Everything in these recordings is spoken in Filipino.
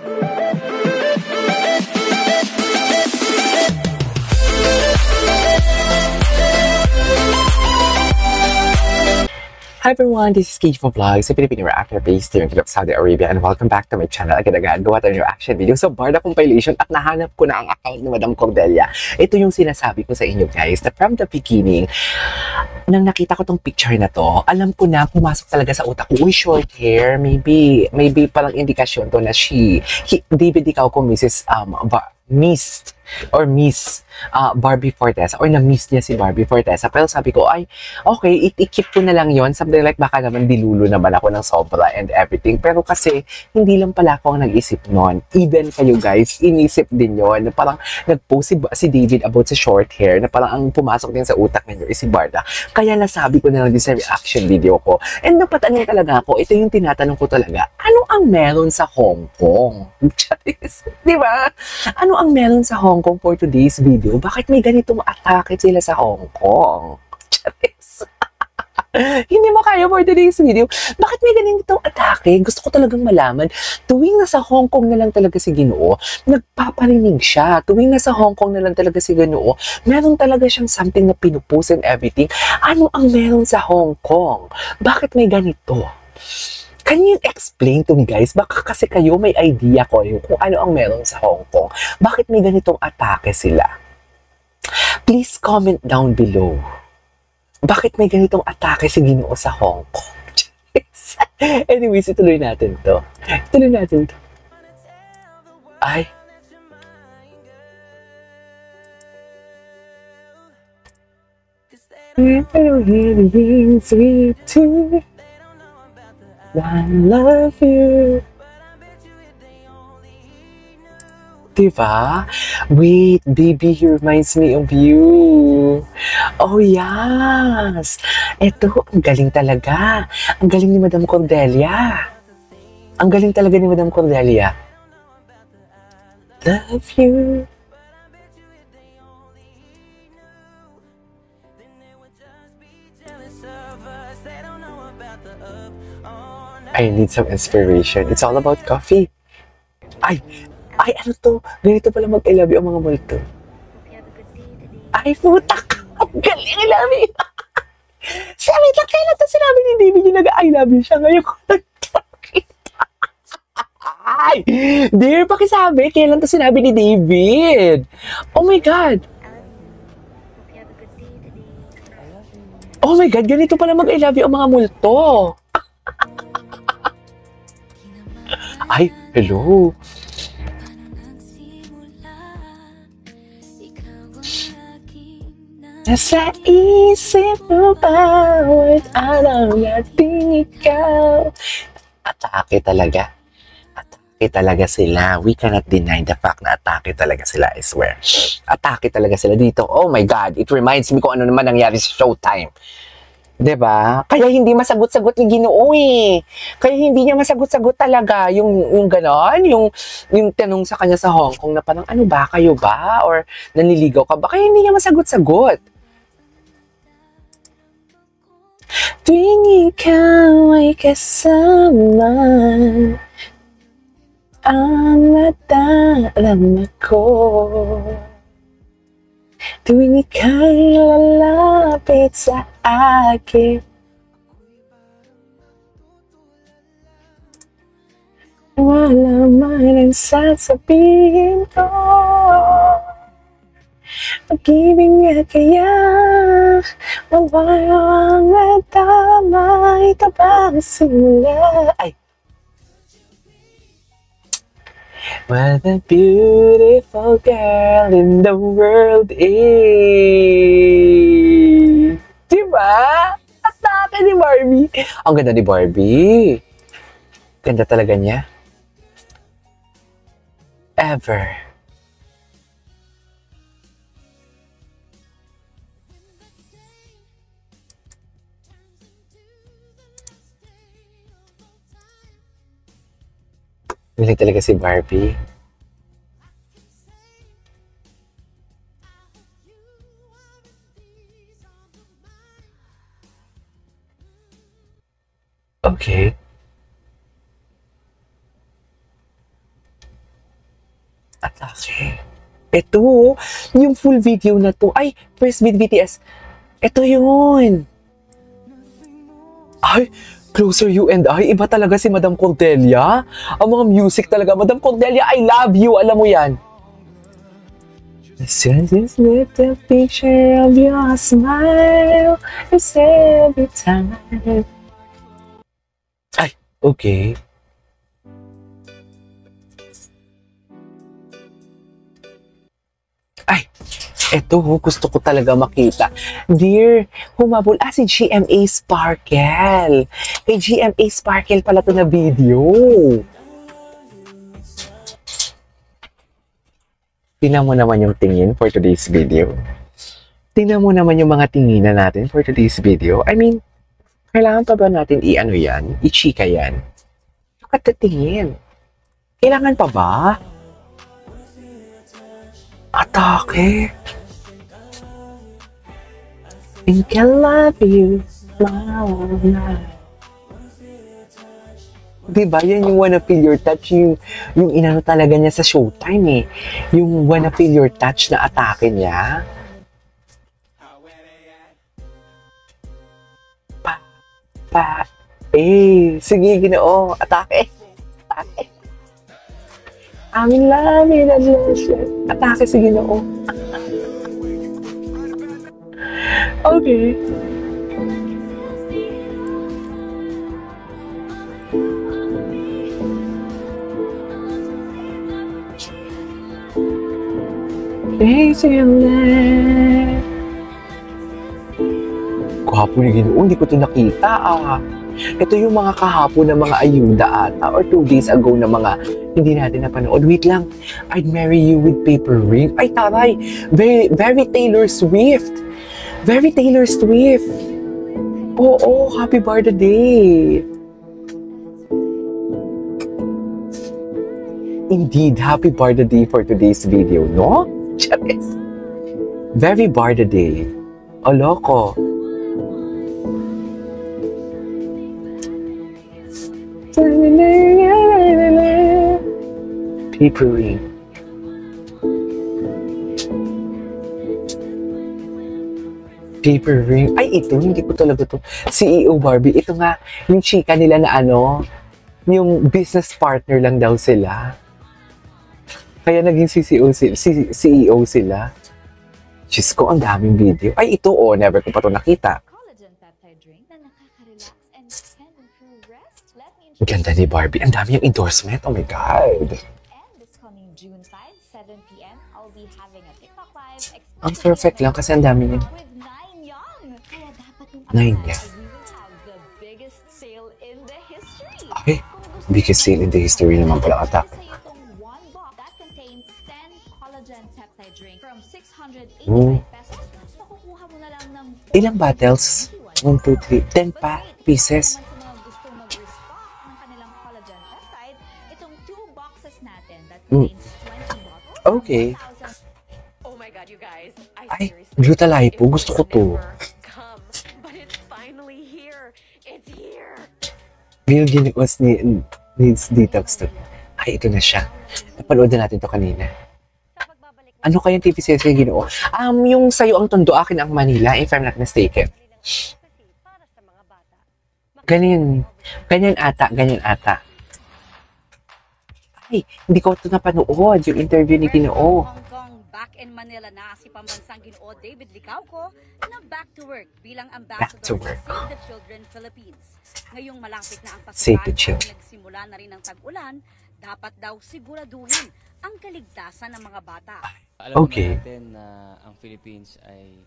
Hi everyone, this is Keith from Vlogs, a Filipino reactor based here in Saudi Arabia, and welcome back to my channel. Agad-agad, gawa tayo ng reaction video sa Barda compilation at nahanap ko na ang account ni Madam Cordelia. Ito yung sinasabi ko sa inyo guys, that from the beginning, nang nakita ko tong picture na to, alam ko na pumasok talaga sa utak ko, uy, short hair, maybe parang indikasyon to na David, ikaw ko Miss Barbie Fortesa, or na-miss niya si Barbie Fortesa. Pero sabi ko, ay, okay, i-keep ko na lang yon. Something like, baka naman dilulo naman ako ng sobra and everything. Pero kasi, hindi lang pala ako ang nag-isip nun. Even kayo guys, inisip din yon. Parang nag-post si David about sa short hair, na parang ang pumasok din sa utak ninyo is si Barda. Kaya nasabi ko na lang din sa reaction video ko. And napatanong talaga ako, ito yung tinatanong ko talaga, ano ang meron sa Hong Kong? Di ba? Ano ang meron sa Hong Kong for today's video? Bakit may ganitong atake sila sa Hong Kong? Hindi mo kaya for today's video. Bakit may ganitong atake? Gusto ko talagang malaman. Tuwing nasa Hong Kong na lang talaga si Ginoo, nagpaparinig siya. Tuwing nasa Hong Kong na lang talaga si Ginoo, meron talaga siyang something na pinupost and everything. Ano ang meron sa Hong Kong? Bakit may ganito? Can you explain to me guys? Baka kasi kayo may idea ko kung ano ang meron sa Hong Kong. Bakit may ganitong atake sila? Please comment down below. Bakit may ganitong atake si Ginoo sa Hong Kong? Anyways, ituloy natin to. Ay. Sweet too. I love you. Diba? Wait, baby, he reminds me of you. Oh, yes. Eto, ang galing talaga. Ang galing ni Madam Cordelia. Ang galing talaga ni Madam Cordelia. Love you. I need some inspiration. It's all about coffee. Ay, ano to? Ganito pala mag-I love you ang mga multo. Ay, putak! Ang galing, I love you! Sabi lang, kailan to sinabi ni David yung nag-I love you siya ngayon ko nagkakita. Ay! Dear, pakisabi, kailan to sinabi ni David? Oh my God! Oh my God, ganito pala mag-I love you ang mga multo. Ay, hello. Nasa isip mo bawat araw nating ikaw. Atake talaga. Atake talaga sila. We cannot deny the fact na atake talaga sila, I swear. Atake talaga sila dito. Oh my God, it reminds me kung ano naman nangyari sa Showtime. Diba? Kaya hindi masagot-sagot ni Ginoo eh. Kaya hindi niya masagot-sagot talaga yung ganon, yung tanong sa kanya sa Hong Kong na parang ano ba, kayo ba? Or nanliligaw ka ba? Kaya hindi niya masagot-sagot. Tuwing ikaw ay kasama, ang nadarama ko. Tuwing ika'y lalapit sa akin, wala man ang sasabihin ko. Pag-ibig nga kaya, mawayo ang natama, ito ba ang simula? Ay! What a beautiful girl in the world is. Diba? Atake ni Barbie. Ang ganda ni Barbie. Ganda talaga niya. Ever. Galing talaga si Barbie. Okay. Atake. Ito, yung full video na to. Ay, first with BTS. Ito yun. Ay, Closer You and I. Iba talaga si Madam Cordelia. Ang mga music talaga. Madam Cordelia, I love you. Alam mo yan. Just with the picture of your smile is every time. Ay, okay. Ay, eto, gusto ko talaga makita. Dear, humabol, si GMA Sparkle. Kay GMA Sparkle pala to na video. Tingnan mo naman yung tingin for today's video. Tingnan mo naman yung mga tinginan natin for today's video. I mean, kailangan pa ba natin i-ano yan? I-chika yan? Look at the tingin. Kailangan pa ba? Atake. Think I love you, my. Diba? Yan yung Wanna Feel Your Touch. Yung inano talaga niya sa Showtime eh. Yung Wanna Feel Your Touch na atake niya. Sige, Ginoo. Atake. Atake. I'm in love with a blessing. Atake si Ginoo. Okay. Kahapon ni Ginoo, hindi ko ito nakita Ito yung mga kahapon na mga ayuda ata or 2 days ago na mga hindi natin napanood. Wait lang, I'd Marry You with Paper Ring. Ay taray, very Taylor Swift. Very Taylor Swift. Oo, happy birthday. Indeed, happy birthday for today's video, no? Charis. Very birthday. O loko. Paper Ring. Paper Ring. Ay, ito, hindi ko talaga to. CEO Barbie, ito nga, yung chika nila na ano, yung business partner lang daw sila. Kaya naging CEO sila. Diyos ko, ang daming video. Ay, ito, never ko pa to nakita. Ang ganda ni Barbie. Ang dami yung endorsement. Oh my God. Ang perfect lang kasi ang dami niya. 9 yan. Ay, biggest sale in the history naman pala ata. Ilang bottles? 1, 2, 3. 10 pa pieces. Okay. Ay, Glutalipo. Gusto ko to. Virgin needs detox to. Ay, ito na siya. Napanood na natin to kanina. Ano kayang TV series yung Ginoo? Yung Sa'yo ang Tondo, Akin ang Manila, if I'm not mistaken. Ganyan ata. Ay, hindi ko ito napanood, yung interview ni Ginoo. Back in Manila na si pambansang Ginoo David Licauco na back to work bilang ambassador ng Save the Children Philippines. Ngayong malapit na ang pasukan, nagsimula na rin ang tag-ulan, dapat daw siguraduhin ang kaligtasan ng mga bata. Alam natin na ang Philippines ay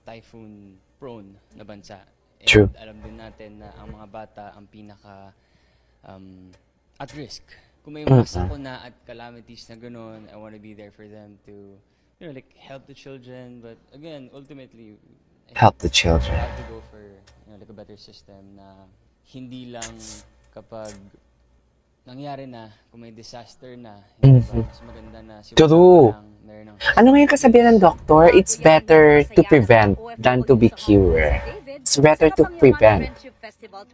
typhoon prone na bansa. And True. Alam din natin na ang mga bata ang pinaka at risk. Kung may mga sakuna at calamities na gano'n, I want to be there for them to, like help the children. But again, ultimately, Help the children. We have to go for, like a better system na hindi lang kapag nangyari na, kung may disaster na, hindi ba, mas maganda na True. meron ng Ano nga yung kasabihan ng doktor? It's better to prevent than to be cured. It's better to prevent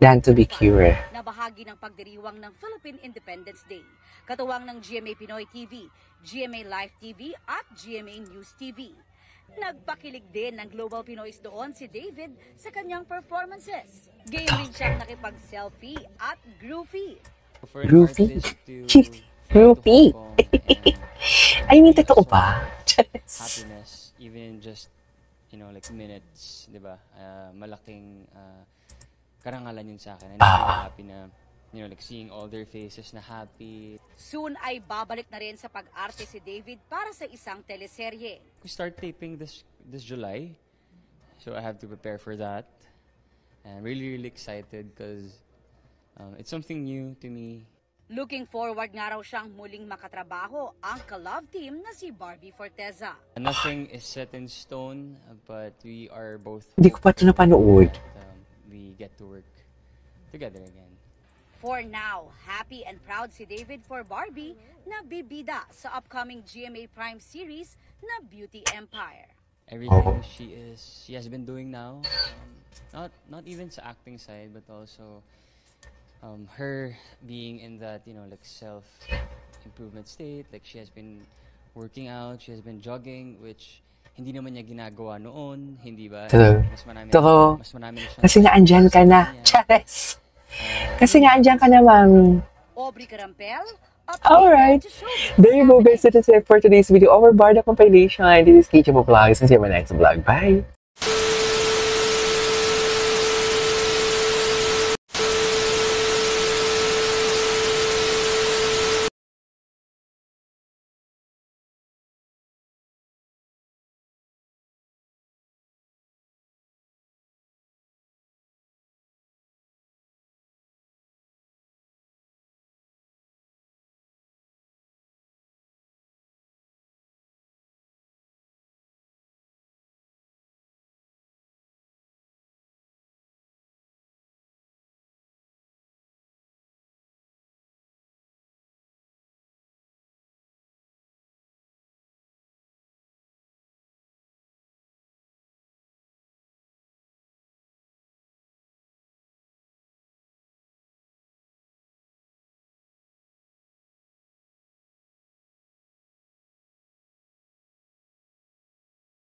than to be cured. Na bahagi ng pagdiriwang ng Philippine Independence Day. Katuwang ng GMA Pinoy TV, GMA Live TV at GMA News TV. Nagpakilig din ng Global Pinoys doon si David sa kanyang performances. Game rin siyang nakipag-selfie at groovy. For an Groovy? artist to Groovy. Hong Kong and I mean, totoo ba? happiness, even in just, like minutes, di ba? Malaking karangalan yun sa akin. And I'm really happy na, like seeing all their faces na happy. Soon ay babalik na rin sa pag-arte si David para sa isang teleserye. We start taping this July, so I have to prepare for that. And really excited because it's something new to me. Looking forward nga raw siyang muling makatrabaho ang ka-love team na si Barbie Forteza. Nothing is set in stone, but we are both. Hindi ko pa ito napanood. We get to work together again. For now, happy and proud si David for Barbie na bibida sa upcoming GMA Prime series na Beauty Empire. Everything she has been doing now, not even sa acting side, but also her being in that self improvement state. Like she has been working out, she has been jogging, which hindi naman niya ginagawa noon, hindi ba? Mas marami na siya. Kasi nga andyan ka na, Chares. Kasi nga andyan ka na, Mami. Aubrey Carampel, Alright. There you go, guys. That is it for today's video. Our Barda compilation. This is Kichimo Vlogs. And see you in my next vlog. Bye.